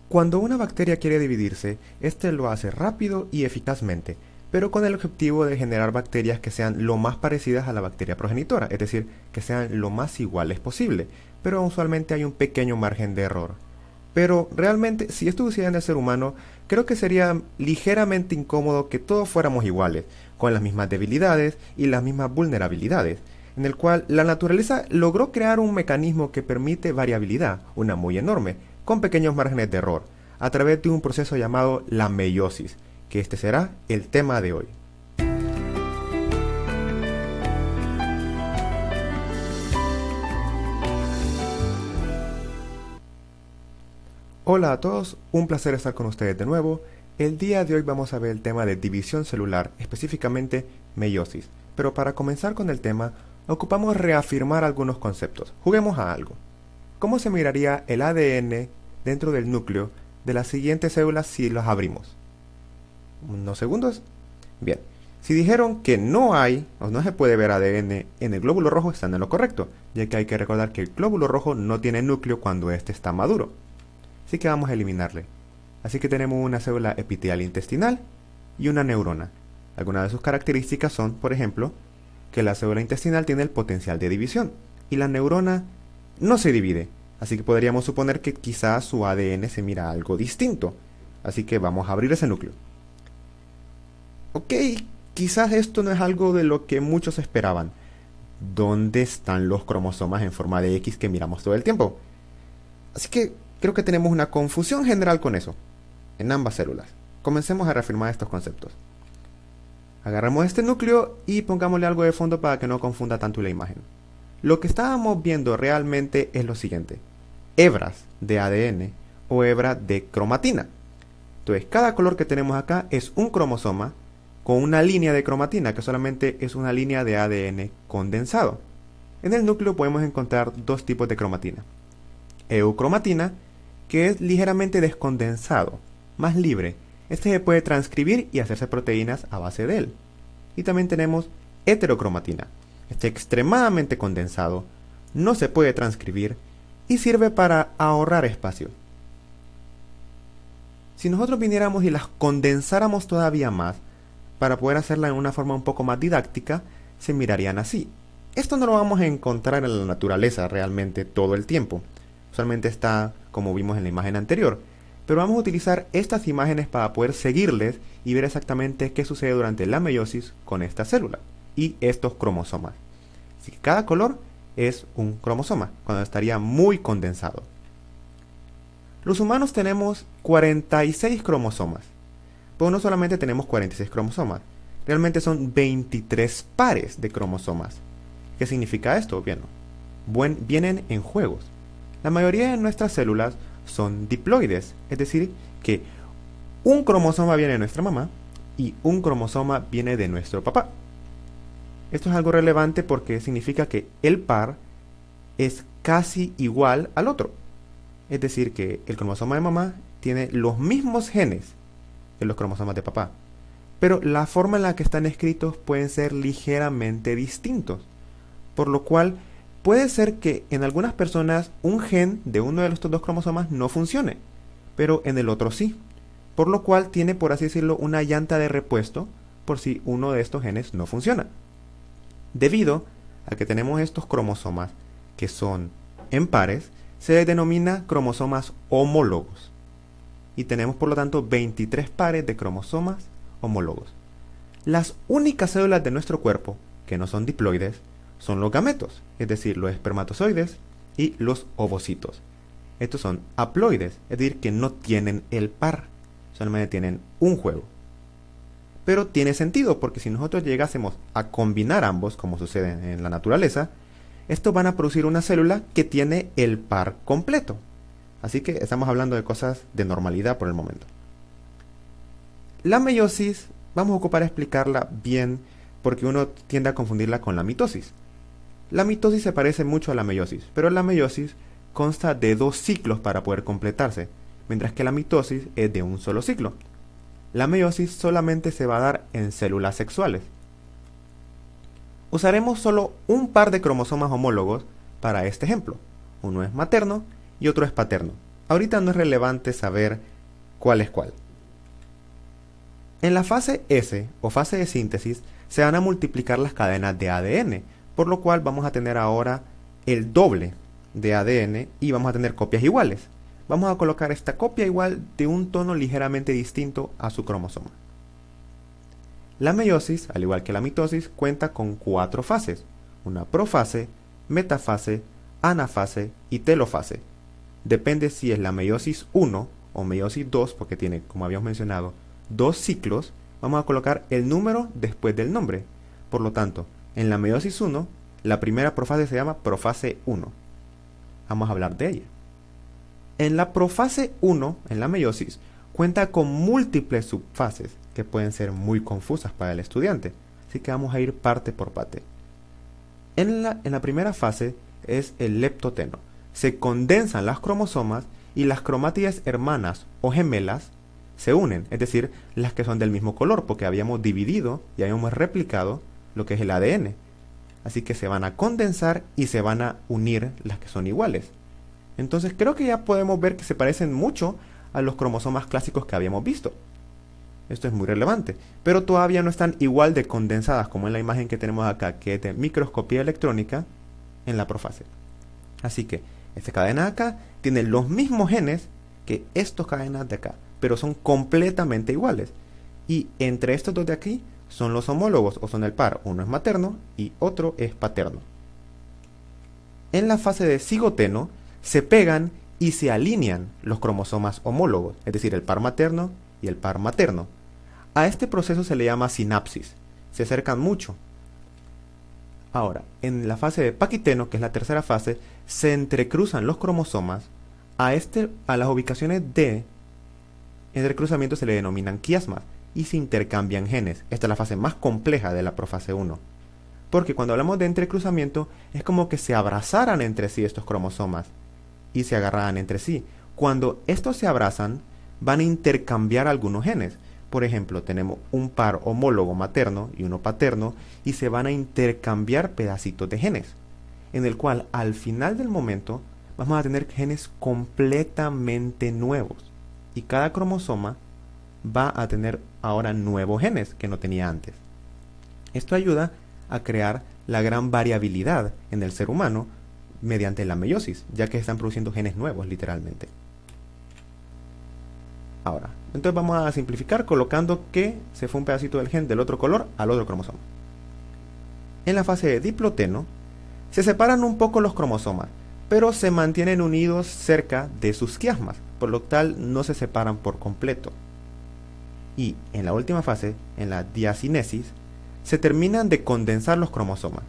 Cuando una bacteria quiere dividirse, este lo hace rápido y eficazmente, pero con el objetivo de generar bacterias que sean lo más parecidas a la bacteria progenitora, es decir, que sean lo más iguales posible, pero usualmente hay un pequeño margen de error. Pero realmente, si esto sucediera en el ser humano, creo que sería ligeramente incómodo que todos fuéramos iguales, con las mismas debilidades y las mismas vulnerabilidades, en el cual la naturaleza logró crear un mecanismo que permite variabilidad, una muy enorme, con pequeños márgenes de error, a través de un proceso llamado la meiosis, que este será el tema de hoy. Hola a todos, un placer estar con ustedes de nuevo. El día de hoy vamos a ver el tema de división celular, específicamente meiosis. Pero para comenzar con el tema, ocupamos reafirmar algunos conceptos. Juguemos a algo. ¿Cómo se miraría el ADN dentro del núcleo de las siguientes células si las abrimos? ¿Unos segundos? Bien, si dijeron que no hay o no se puede ver ADN en el glóbulo rojo, están en lo correcto, ya que hay que recordar que el glóbulo rojo no tiene núcleo cuando éste está maduro. Así que vamos a eliminarle. Así que tenemos una célula epitelial intestinal y una neurona. Algunas de sus características son, por ejemplo, que la célula intestinal tiene el potencial de división y la neurona no se divide. Así que podríamos suponer que quizás su ADN se mira algo distinto. Así que vamos a abrir ese núcleo. Ok, quizás esto no es algo de lo que muchos esperaban. ¿Dónde están los cromosomas en forma de X que miramos todo el tiempo? Así que creo que tenemos una confusión general con eso, en ambas células. Comencemos a reafirmar estos conceptos. Agarramos este núcleo y pongámosle algo de fondo para que no confunda tanto la imagen. Lo que estábamos viendo realmente es lo siguiente: hebras de ADN o hebras de cromatina. Entonces, cada color que tenemos acá es un cromosoma con una línea de cromatina, que solamente es una línea de ADN condensado. En el núcleo podemos encontrar dos tipos de cromatina. Eucromatina, que es ligeramente descondensado, más libre. Este se puede transcribir y hacerse proteínas a base de él. Y también tenemos heterocromatina. Este extremadamente condensado, no se puede transcribir y sirve para ahorrar espacio. Si nosotros viniéramos y las condensáramos todavía más, para poder hacerla en una forma un poco más didáctica, se mirarían así. Esto no lo vamos a encontrar en la naturaleza realmente todo el tiempo. Usualmente está como vimos en la imagen anterior, pero vamos a utilizar estas imágenes para poder seguirles y ver exactamente qué sucede durante la meiosis con esta célula y estos cromosomas. Así que cada color es un cromosoma, cuando estaría muy condensado. Los humanos tenemos 46 cromosomas, pero no solamente tenemos 46 cromosomas, realmente son 23 pares de cromosomas. ¿Qué significa esto? Bien, vienen en juegos. La mayoría de nuestras células son diploides, es decir, que un cromosoma viene de nuestra mamá y un cromosoma viene de nuestro papá. Esto es algo relevante porque significa que el par es casi igual al otro. Es decir, que el cromosoma de mamá tiene los mismos genes que los cromosomas de papá, pero la forma en la que están escritos pueden ser ligeramente distintos, por lo cual puede ser que en algunas personas un gen de uno de estos dos cromosomas no funcione, pero en el otro sí, por lo cual tiene, por así decirlo, una llanta de repuesto por si uno de estos genes no funciona. Debido a que tenemos estos cromosomas que son en pares, se les denomina cromosomas homólogos. Y tenemos por lo tanto 23 pares de cromosomas homólogos. Las únicas células de nuestro cuerpo que no son diploides son los gametos, es decir, los espermatozoides y los ovocitos. Estos son haploides, es decir, que no tienen el par, solamente tienen un juego. Pero tiene sentido, porque si nosotros llegásemos a combinar ambos, como sucede en la naturaleza, estos van a producir una célula que tiene el par completo. Así que estamos hablando de cosas de normalidad por el momento. La meiosis, vamos a ocupar a explicarla bien, porque uno tiende a confundirla con la mitosis. La mitosis se parece mucho a la meiosis, pero la meiosis consta de dos ciclos para poder completarse, mientras que la mitosis es de un solo ciclo. La meiosis solamente se va a dar en células sexuales. Usaremos solo un par de cromosomas homólogos para este ejemplo. Uno es materno y otro es paterno. ahorita no es relevante saber cuál es cuál. En la fase S, o fase de síntesis, se van a multiplicar las cadenas de ADN, por lo cual vamos a tener ahora el doble de ADN y vamos a tener copias iguales. Vamos a colocar esta copia igual de un tono ligeramente distinto a su cromosoma. La meiosis, al igual que la mitosis, cuenta con 4 fases: una profase, metafase, anafase y telofase. Depende si es la meiosis 1 o meiosis 2, porque tiene, como habíamos mencionado, 2 ciclos. Vamos a colocar el número después del nombre. Por lo tanto, en la meiosis 1, la primera profase se llama profase 1. Vamos a hablar de ella. En la profase 1, en la meiosis, cuenta con múltiples subfases que pueden ser muy confusas para el estudiante. Así que vamos a ir parte por parte. En la primera fase es el leptoteno. Se condensan las cromosomas y las cromátides hermanas o gemelas se unen, es decir, las que son del mismo color, porque habíamos dividido y habíamos replicado lo que es el ADN. Así que se van a condensar y se van a unir las que son iguales. Entonces creo que ya podemos ver que se parecen mucho a los cromosomas clásicos que habíamos visto. Esto es muy relevante, pero todavía no están igual de condensadas como en la imagen que tenemos acá, que es de microscopía electrónica en la profase. Así que esta cadena de acá tiene los mismos genes que estas cadenas de acá, pero son completamente iguales. Y entre estos dos de aquí son los homólogos, o son el par. Uno es materno y otro es paterno. En la fase de cigoteno se pegan y se alinean los cromosomas homólogos, es decir, el par materno y el par materno. A este proceso se le llama sinapsis. Se acercan mucho. Ahora, en la fase de paquiteno, que es la tercera fase, se entrecruzan los cromosomas. A las ubicaciones de entrecruzamiento se le denominan quiasmas y se intercambian genes. Esta es la fase más compleja de la profase 1. Porque cuando hablamos de entrecruzamiento es como que se abrazaran entre sí estos cromosomas y se agarraran entre sí. Cuando estos se abrazan, van a intercambiar algunos genes. Por ejemplo, tenemos un par homólogo materno y uno paterno y se van a intercambiar pedacitos de genes, en el cual al final del momento vamos a tener genes completamente nuevos y cada cromosoma va a tener ahora nuevos genes que no tenía antes. Esto ayuda a crear la gran variabilidad en el ser humano mediante la meiosis, ya que están produciendo genes nuevos literalmente. Ahora, entonces vamos a simplificar colocando que se fue un pedacito del gen del otro color al otro cromosoma. En la fase de diploteno se separan un poco los cromosomas, pero se mantienen unidos cerca de sus quiasmas, por lo tal no se separan por completo. Y en la última fase, en la diacinesis, se terminan de condensar los cromosomas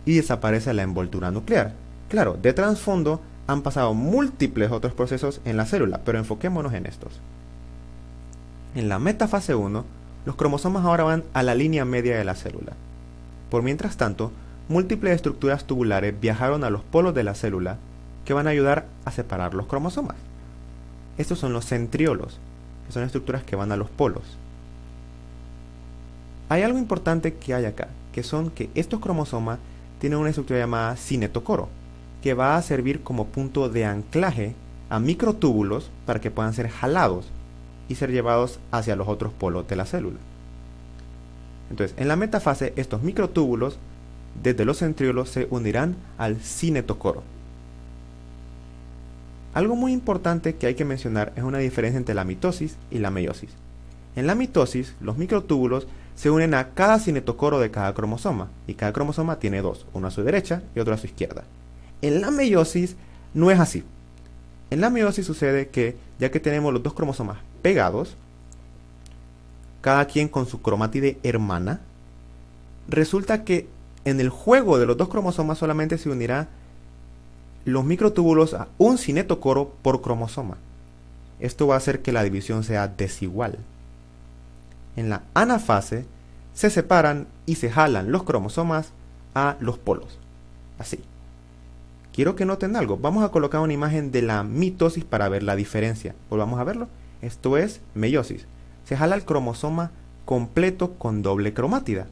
y desaparece la envoltura nuclear. Claro, de trasfondo han pasado múltiples otros procesos en la célula, pero enfoquémonos en estos. En la metafase 1, los cromosomas ahora van a la línea media de la célula. Por mientras tanto, múltiples estructuras tubulares viajaron a los polos de la célula que van a ayudar a separar los cromosomas. Estos son los centriolos, que son estructuras que van a los polos. Hay algo importante que hay acá, que son que estos cromosomas tienen una estructura llamada cinetocoro, que va a servir como punto de anclaje a microtúbulos para que puedan ser jalados y ser llevados hacia los otros polos de la célula. Entonces, en la metafase, estos microtúbulos desde los centriolos se unirán al cinetocoro. Algo muy importante que hay que mencionar es una diferencia entre la mitosis y la meiosis. En la mitosis, los microtúbulos se unen a cada cinetocoro de cada cromosoma, y cada cromosoma tiene dos, uno a su derecha y otro a su izquierda. En la meiosis no es así. En la meiosis sucede que, ya que tenemos los dos cromosomas pegados, cada quien con su cromátide hermana, resulta que en el juego de los dos cromosomas solamente se unirá los microtúbulos a un cinetocoro por cromosoma. Esto va a hacer que la división sea desigual. En la anafase se separan y se jalan los cromosomas a los polos. Así. Quiero que noten algo. Vamos a colocar una imagen de la mitosis para ver la diferencia. Volvamos a verlo. Esto es meiosis. Se jala el cromosoma completo con doble cromátida.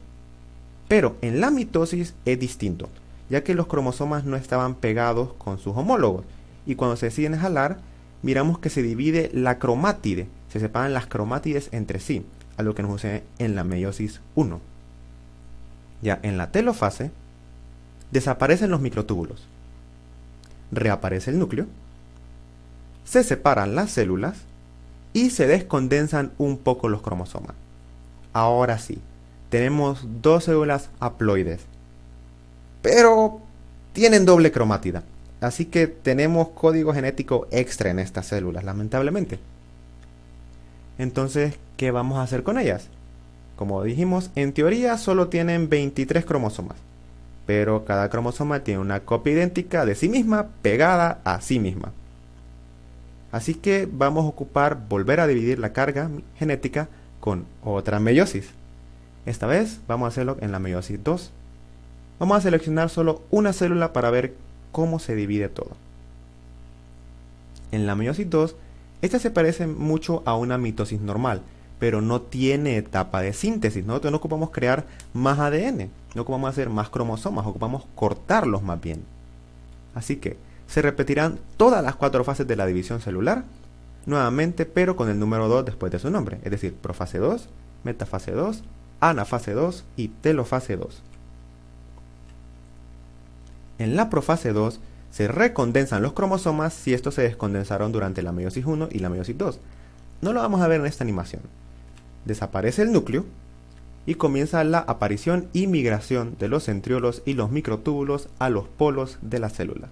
Pero en la mitosis es distinto, ya que los cromosomas no estaban pegados con sus homólogos. Y cuando se deciden jalar, miramos que se divide la cromátide, se separan las cromátides entre sí, algo que nos sucede en la meiosis 1. Ya en la telofase, desaparecen los microtúbulos, reaparece el núcleo, se separan las células y se descondensan un poco los cromosomas. Ahora sí, tenemos dos células haploides, pero tienen doble cromátida, así que tenemos código genético extra en estas células, lamentablemente. Entonces, ¿qué vamos a hacer con ellas? Como dijimos, en teoría solo tienen 23 cromosomas, pero cada cromosoma tiene una copia idéntica de sí misma pegada a sí misma. Así que vamos a volver a dividir la carga genética con otra meiosis. Esta vez vamos a hacerlo en la meiosis 2. Vamos a seleccionar solo una célula para ver cómo se divide todo. En la meiosis 2, esta se parece mucho a una mitosis normal, pero no tiene etapa de síntesis. Nosotros no ocupamos crear más ADN, no ocupamos hacer más cromosomas, ocupamos cortarlos más bien. Así que se repetirán todas las 4 fases de la división celular, nuevamente, pero con el número 2 después de su nombre, es decir, profase 2, metafase 2, anafase 2 y telofase 2. En la profase 2 se recondensan los cromosomas si estos se descondensaron durante la meiosis 1 y la meiosis 2. No lo vamos a ver en esta animación. Desaparece el núcleo y comienza la aparición y migración de los centriolos y los microtúbulos a los polos de la célula.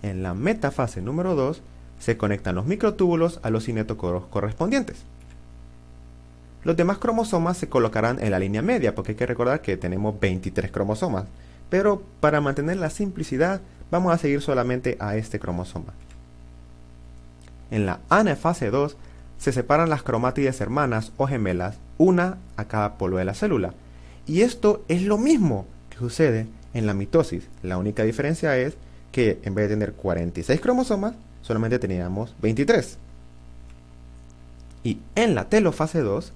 En la metafase número 2 se conectan los microtúbulos a los cinetocoros correspondientes. Los demás cromosomas se colocarán en la línea media, porque hay que recordar que tenemos 23 cromosomas, pero para mantener la simplicidad vamos a seguir solamente a este cromosoma. En la anafase 2 se separan las cromátides hermanas o gemelas, una a cada polo de la célula. Y esto es lo mismo que sucede en la mitosis. La única diferencia es que en vez de tener 46 cromosomas, solamente teníamos 23. Y en la telofase 2,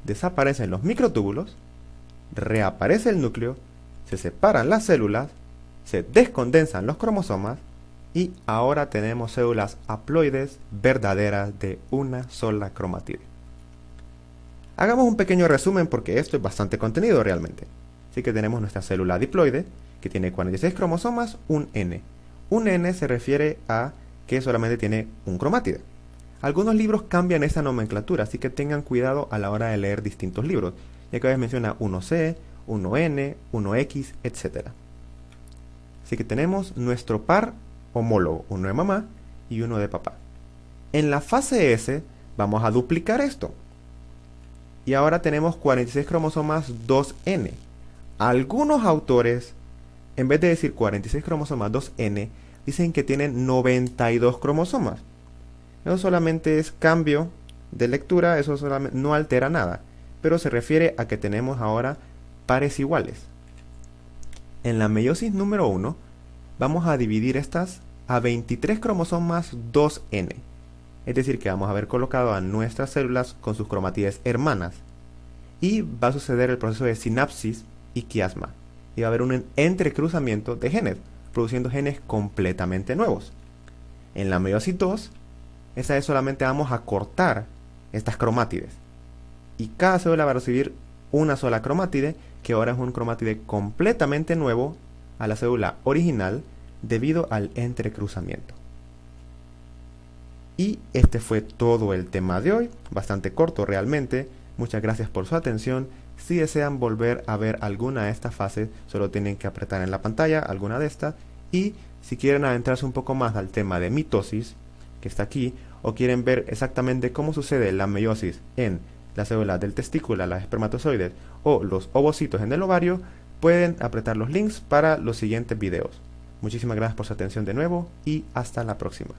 desaparecen los microtúbulos, reaparece el núcleo, se separan las células, se descondensan los cromosomas y ahora tenemos células haploides verdaderas de una sola cromatide. Hagamos un pequeño resumen porque esto es bastante contenido realmente. Así que tenemos nuestra célula diploide que tiene 46 cromosomas, un N. Un N se refiere a que solamente tiene un cromátide. Algunos libros cambian esa nomenclatura, así que tengan cuidado a la hora de leer distintos libros, ya que a veces menciona 1C, 1N, 1X, etc. Así que tenemos nuestro par homólogo, uno de mamá y uno de papá. En la fase S vamos a duplicar esto. Y ahora tenemos 46 cromosomas 2N. Algunos autores, en vez de decir 46 cromosomas 2N, dicen que tienen 92 cromosomas. Eso solamente es cambio de lectura, eso solamente no altera nada, pero se refiere a que tenemos ahora pares iguales. En la meiosis número 1 vamos a dividir estas a 23 cromosomas 2N, es decir que vamos a haber colocado a nuestras células con sus cromátides hermanas y va a suceder el proceso de sinapsis y quiasma y va a haber un entrecruzamiento de genes, produciendo genes completamente nuevos. En la meiosis 2, esta vez solamente vamos a cortar estas cromátides y cada célula va a recibir una sola cromátide, que ahora es un cromátide completamente nuevo a la célula original debido al entrecruzamiento. Y este fue todo el tema de hoy, bastante corto realmente. Muchas gracias por su atención. Si desean volver a ver alguna de estas fases, solo tienen que apretar en la pantalla alguna de estas. Y si quieren adentrarse un poco más al tema de mitosis, que está aquí, o quieren ver exactamente cómo sucede la meiosis en las células del testículo, las espermatozoides o los ovocitos en el ovario, pueden apretar los links para los siguientes videos. Muchísimas gracias por su atención de nuevo y hasta la próxima.